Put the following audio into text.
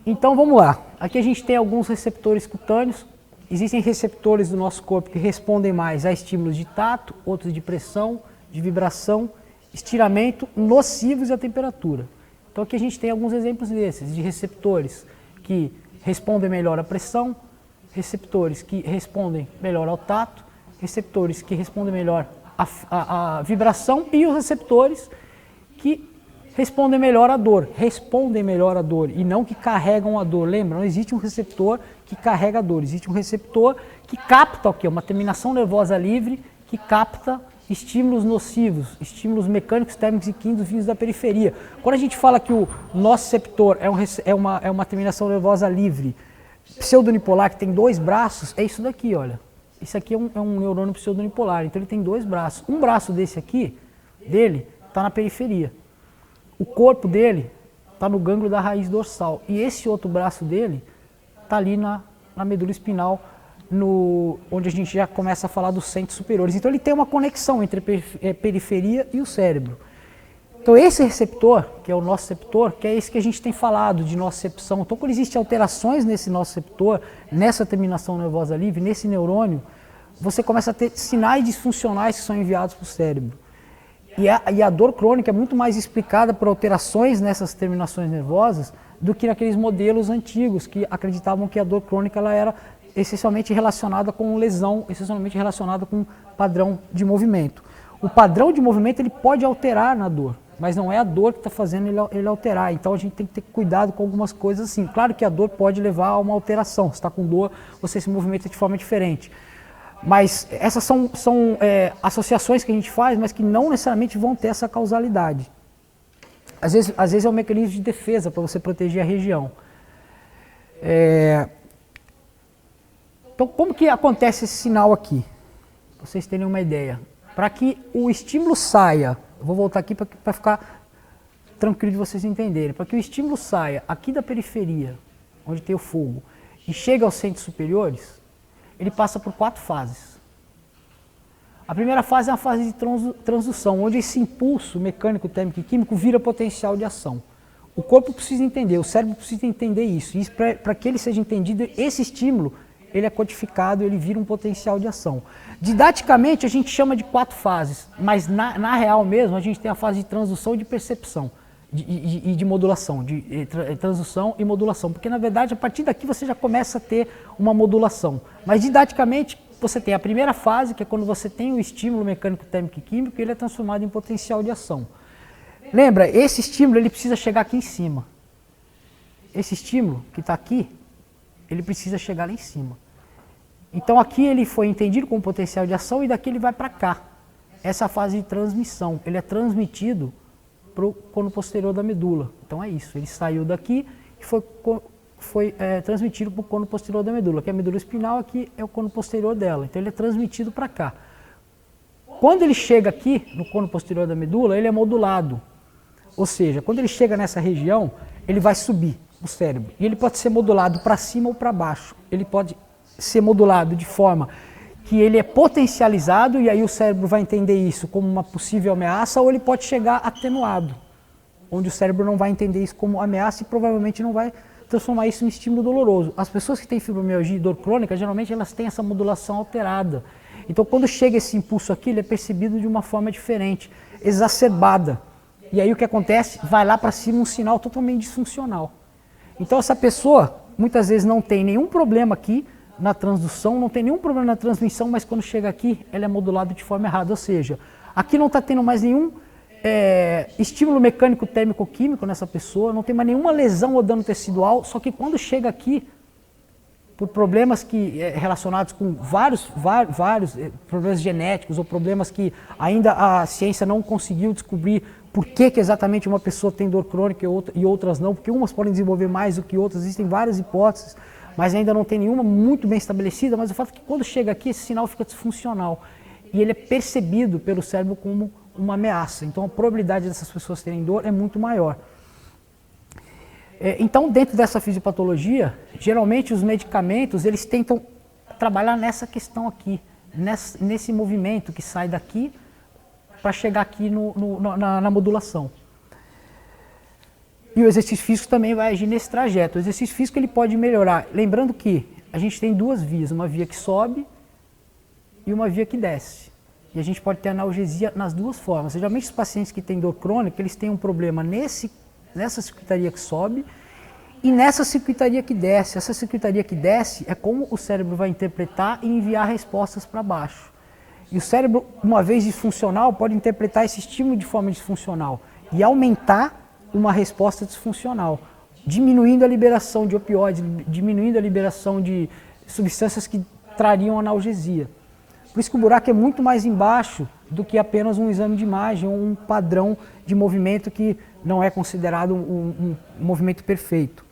Então vamos lá, aqui a gente tem alguns receptores cutâneos, existem receptores do nosso corpo que respondem mais a estímulos de tato, outros de pressão, de vibração, estiramento, nocivos à temperatura. Então aqui a gente tem alguns exemplos desses, de receptores que respondem melhor à pressão, receptores que respondem melhor ao tato, receptores que respondem melhor à vibração e os receptores que respondem melhor à dor, e não que carregam a dor. Lembra, não existe um receptor que carrega a dor, existe um receptor que capta o quê? Uma terminação nervosa livre que capta estímulos nocivos, estímulos mecânicos, térmicos e químicos vindos da periferia. Quando a gente fala que o nociceptor é uma terminação nervosa livre, pseudonipolar, que tem dois braços, é isso daqui, olha. Isso aqui é um neurônio pseudonipolar, então ele tem dois braços. Um braço desse aqui, dele, está na periferia. O corpo dele está no gânglio da raiz dorsal. E esse outro braço dele está ali na medula espinal, onde a gente já começa a falar dos centros superiores. Então ele tem uma conexão entre a periferia e o cérebro. Então esse receptor, que é o nociceptor, que é esse que a gente tem falado de nocicepção. Então quando existem alterações nesse nociceptor, nessa terminação nervosa livre, nesse neurônio, você começa a ter sinais disfuncionais que são enviados para o cérebro. E a dor crônica é muito mais explicada por alterações nessas terminações nervosas do que naqueles modelos antigos que acreditavam que a dor crônica ela era essencialmente relacionada com lesão, essencialmente relacionada com padrão de movimento. O padrão de movimento ele pode alterar na dor, mas não é a dor que está fazendo ele alterar. Então a gente tem que ter cuidado com algumas coisas assim. Claro que a dor pode levar a uma alteração. Se está com dor, você se movimenta de forma diferente. Mas essas são associações que a gente faz, mas que não necessariamente vão ter essa causalidade. Às vezes é um mecanismo de defesa para você proteger a região. Então, como que acontece esse sinal aqui? Para vocês terem uma ideia. Para que o estímulo saia, eu vou voltar aqui para ficar tranquilo de vocês entenderem. Para que o estímulo saia aqui da periferia, onde tem o fogo, e chegue aos centros superiores, ele passa por 4 fases. A primeira fase é a fase de transdução, onde esse impulso mecânico, térmico e químico vira potencial de ação. O corpo precisa entender, o cérebro precisa entender isso. E para que ele seja entendido, esse estímulo ele é codificado, ele vira um potencial de ação. Didaticamente, a gente chama de 4 fases, mas na real mesmo, a gente tem a fase de transdução e de percepção. E de modulação, de transdução e modulação, porque na verdade a partir daqui você já começa a ter uma modulação. Mas didaticamente você tem a primeira fase, que é quando você tem o estímulo mecânico, térmico e químico, e ele é transformado em potencial de ação. Lembra, esse estímulo ele precisa chegar aqui em cima. Esse estímulo que está aqui, ele precisa chegar lá em cima. Então aqui ele foi entendido como potencial de ação e daqui ele vai para cá. Essa é a fase de transmissão, ele é transmitido para o cono posterior da medula. Então é isso, ele saiu daqui e foi transmitido para o cono posterior da medula, que é a medula espinal, aqui é o cono posterior dela. Então ele é transmitido para cá. Quando ele chega aqui, no cono posterior da medula, ele é modulado. Ou seja, quando ele chega nessa região, ele vai subir o cérebro. E ele pode ser modulado para cima ou para baixo. Ele pode ser modulado de forma que ele é potencializado e aí o cérebro vai entender isso como uma possível ameaça, ou ele pode chegar atenuado, onde o cérebro não vai entender isso como ameaça e provavelmente não vai transformar isso em estímulo doloroso. As pessoas que têm fibromialgia e dor crônica, geralmente elas têm essa modulação alterada. Então quando chega esse impulso aqui, ele é percebido de uma forma diferente, exacerbada. E aí o que acontece? Vai lá para cima um sinal totalmente disfuncional. Então essa pessoa muitas vezes não tem nenhum problema aqui na transdução, não tem nenhum problema na transmissão, mas quando chega aqui, ela é modulada de forma errada. Ou seja, aqui não está tendo mais nenhum estímulo mecânico, térmico, químico nessa pessoa, não tem mais nenhuma lesão ou dano tecidual, só que quando chega aqui, por problemas relacionados com vários problemas genéticos ou problemas que ainda a ciência não conseguiu descobrir por que exatamente uma pessoa tem dor crônica e outras não, porque umas podem desenvolver mais do que outras, existem várias hipóteses, mas ainda não tem nenhuma muito bem estabelecida, mas o fato é que quando chega aqui, esse sinal fica disfuncional e ele é percebido pelo cérebro como uma ameaça. Então a probabilidade dessas pessoas terem dor é muito maior. Então, dentro dessa fisiopatologia, geralmente os medicamentos, eles tentam trabalhar nessa questão aqui, nesse movimento que sai daqui para chegar aqui na modulação. E o exercício físico também vai agir nesse trajeto. O exercício físico ele pode melhorar. Lembrando que a gente tem duas vias, uma via que sobe e uma via que desce. E a gente pode ter analgesia nas duas formas. Geralmente os pacientes que têm dor crônica, eles têm um problema nessa circuitaria que sobe e nessa circuitaria que desce. Essa circuitaria que desce é como o cérebro vai interpretar e enviar respostas para baixo. E o cérebro, uma vez disfuncional, pode interpretar esse estímulo de forma disfuncional e aumentar uma resposta disfuncional, diminuindo a liberação de opioides, diminuindo a liberação de substâncias que trariam analgesia. Por isso que o buraco é muito mais embaixo do que apenas um exame de imagem ou um padrão de movimento que não é considerado um movimento perfeito.